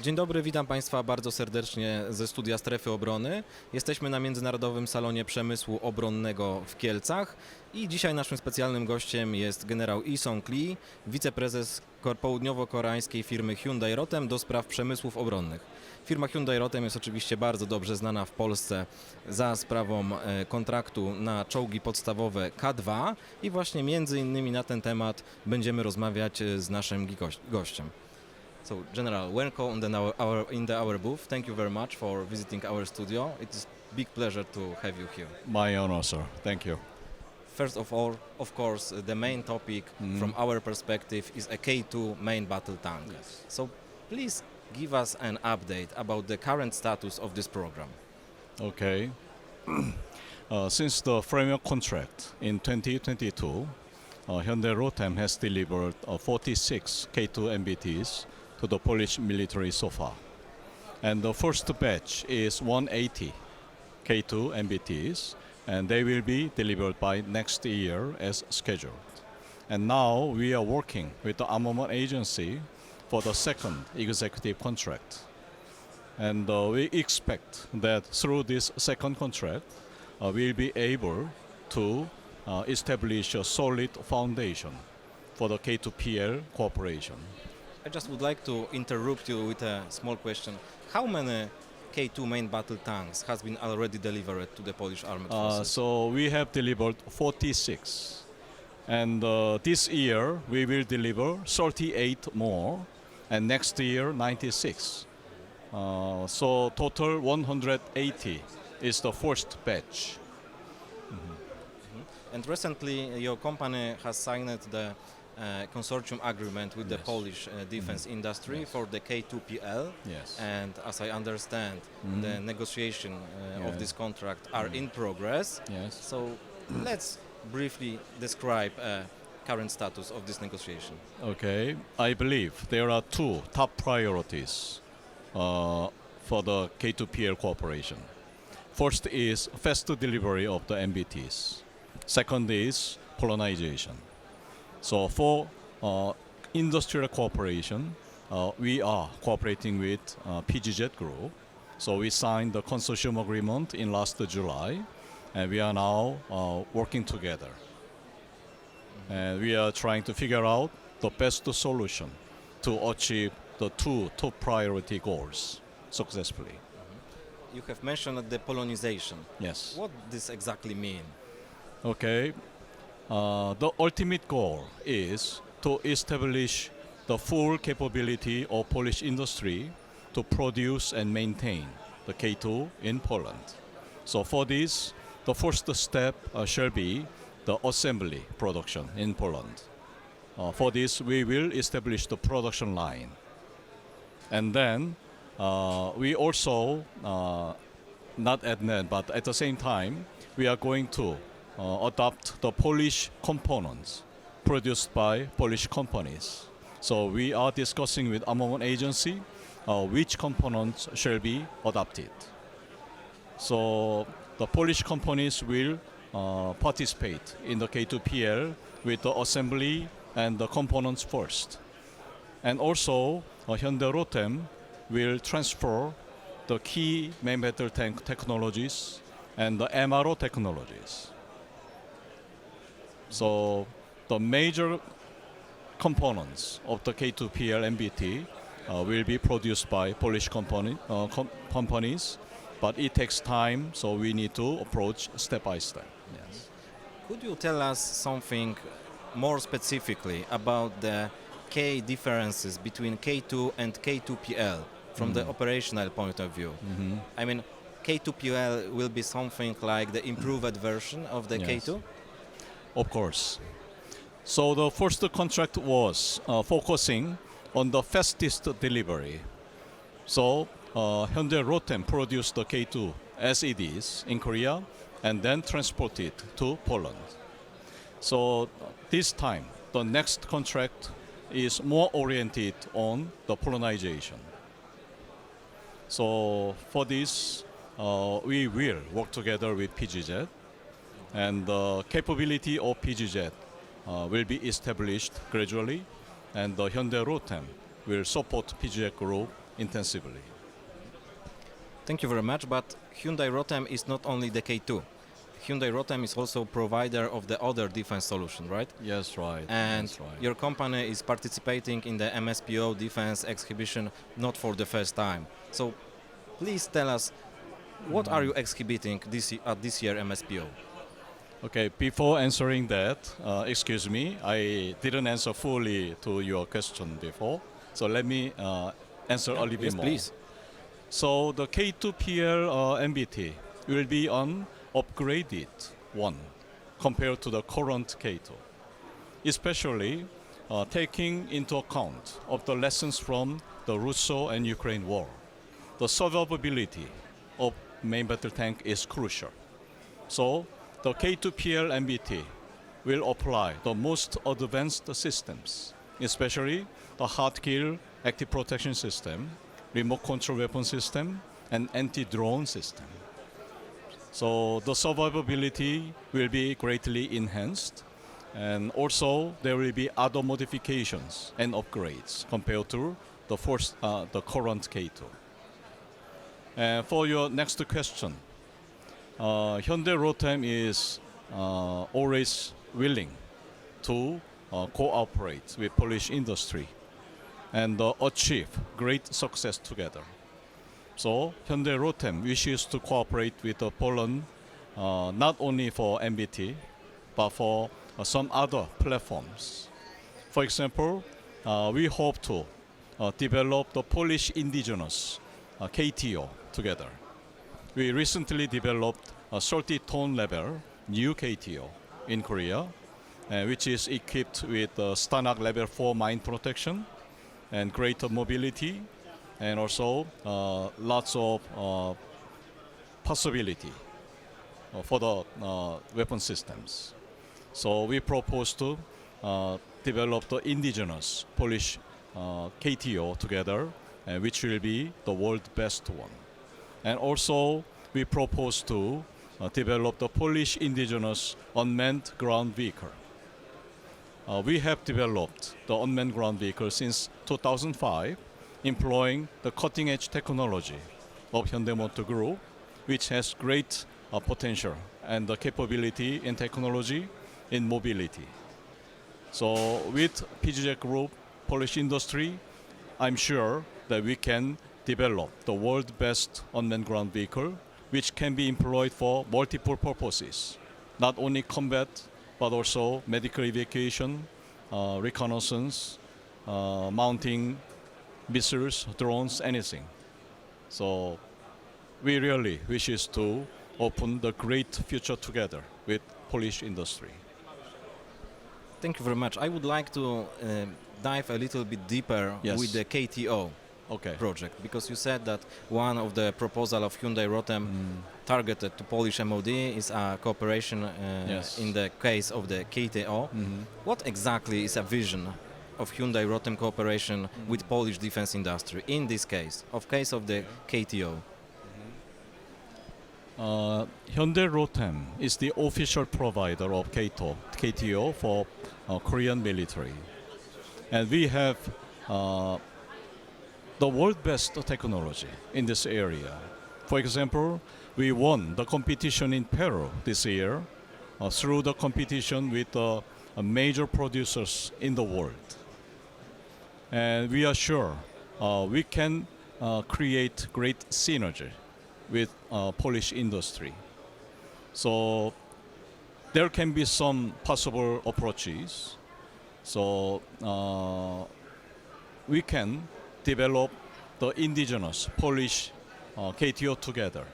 Dzień dobry, witam Państwa bardzo serdecznie ze studia Strefy Obrony. Jesteśmy na Międzynarodowym Salonie Przemysłu Obronnego w Kielcach i dzisiaj naszym specjalnym gościem jest generał Euiseong, wiceprezes południowo-koreańskiej firmy Hyundai Rotem do spraw przemysłów obronnych. Firma Hyundai Rotem jest oczywiście bardzo dobrze znana w Polsce za sprawą kontraktu na czołgi podstawowe K2 i właśnie między innymi na ten temat będziemy rozmawiać z naszym gościem. So, General, welcome in our booth. Thank you very much for visiting our studio. It is a big pleasure to have you here. My honor, sir. Thank you. First of all, of course, the main topic from our perspective is a K2 main battle tank. Yes. So, please give us an update about the current status of this program. Okay. Since the framework contract in 2022, Hyundai Rotem has delivered 46 K2 MBTs to the Polish military so far. And the first batch is 180 K2 MBTs, and they will be delivered by next year as scheduled. And now we are working with the armament agency for the second executive contract. And we expect that through this second contract, we'll be able to establish a solid foundation for the K2PL cooperation. I just would like to interrupt you with a small question. How many K2 main battle tanks has been already delivered to the Polish armed forces? So we have delivered 46. And this year we will deliver 38 more, and next year 96. So total 180 is the first batch. And recently your company has signed the consortium agreement with the Polish defense industry for the K2PL. Yes. And as I understand, the negotiation of this contract are in progress. Yes. So let's briefly describe current status of this negotiation. Okay. I believe there are two top priorities for the K2PL cooperation. First is faster delivery of the MBTs. Second is Polonization. So for industrial cooperation, we are cooperating with PGZ Group. So we signed the consortium agreement in last July, and we are now working together. And we are trying to figure out the best solution to achieve the two top priority goals successfully. You have mentioned the Polonization. Yes. What does this exactly mean? Okay. The ultimate goal is to establish the full capability of Polish industry to produce and maintain the K2 in Poland. So for this, the first step shall be the assembly production in Poland. For this, we will establish the production line. And then we also, not at net, but at the same time, we are going to adopt the Polish components produced by Polish companies. So we are discussing with armament agency which components shall be adopted. So the Polish companies will participate in the K2PL with the assembly and the components first. And also Hyundai Rotem will transfer the key main battle tank technologies and the MRO technologies. So the major components of the K2PL MBT will be produced by Polish companies, but it takes time, so we need to approach step by step. Yes. Could you tell us something more specifically about the key differences between K2 and K2PL from the operational point of view? I mean, K2PL will be something like the improved version of the K2? Of course. So the first contract was focusing on the fastest delivery. So Hyundai Rotem produced the K2 as it is in Korea and then transported to Poland. So this time, the next contract is more oriented on the Polonization. So for this, we will work together with PGZ, and the capability of PGZ will be established gradually, and the Hyundai Rotem will support PGZ Group intensively. Thank you very much, but Hyundai Rotem is not only the K2. Hyundai Rotem is also provider of the other defense solution, right? Yes, right. And That's right. your company is participating in the MSPO defense exhibition not for the first time. So please tell us, what are you exhibiting at this year MSPO? Okay, before answering that, excuse me, I didn't answer fully to your question before. So let me answer a little bit Yes, more. please. So the K2PL MBT will be an upgraded one compared to the current K2, especially taking into account of the lessons from the Russo and Ukraine war. The survivability of main battle tank is crucial. So the K2PL MBT will apply the most advanced systems, especially the hard kill active protection system, remote control weapon system, and anti-drone system. So the survivability will be greatly enhanced, and also there will be other modifications and upgrades compared to the current K2. And for your next question, Hyundai Rotem is always willing to cooperate with Polish industry and achieve great success together. So Hyundai Rotem wishes to cooperate with Poland not only for MBT, but for some other platforms. For example, we hope to develop the Polish indigenous KTO together. We recently developed a 30-ton level new KTO in Korea, which is equipped with Stanag level 4 mine protection and greater mobility, and also lots of possibility for the weapon systems. So we propose to develop the indigenous Polish KTO together, which will be the world's best one. And also we propose to develop the Polish indigenous unmanned ground vehicle. We have developed the unmanned ground vehicle since 2005, employing the cutting-edge technology of Hyundai Motor Group, which has great potential and the capability in technology in mobility. So with PGZ Group, Polish industry, I'm sure that we can develop the world's best unmanned ground vehicle, which can be employed for multiple purposes, not only combat, but also medical evacuation, reconnaissance, mounting missiles, drones, anything. So we really wishes to open the great future together with Polish industry. Thank you very much. I would like to dive a little bit deeper Yes. with the KTO Okay. project, because you said that one of the proposal of Hyundai Rotem targeted to Polish MOD is a cooperation Yes. in the case of the KTO. What exactly is a vision of Hyundai Rotem cooperation with Polish defense industry in this case of the KTO? Hyundai Rotem is the official provider of KTO for Korean military. And we have the world's best technology in this area. For example, we won the competition in Peru this year through the competition with major producers in the world. And we are sure we can create great synergy with Polish industry. So there can be some possible approaches. So we can develop the indigenous Polish KTO together.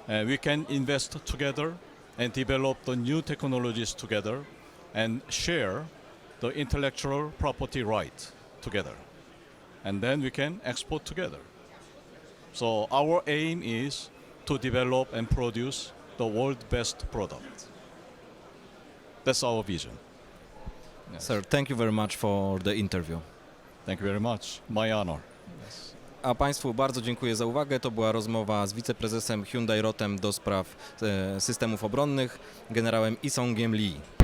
We can invest together and develop the new technologies together and share the intellectual property right together. And then we can export together. So our aim is to develop and produce the world's best product. That's our vision. Yes. Sir, thank you very much for the interview. Thank you very much. My honor. A Państwu bardzo dziękuję za uwagę. To była rozmowa z wiceprezesem Hyundai Rotem do spraw systemów obronnych, generałem Euiseongiem Lee.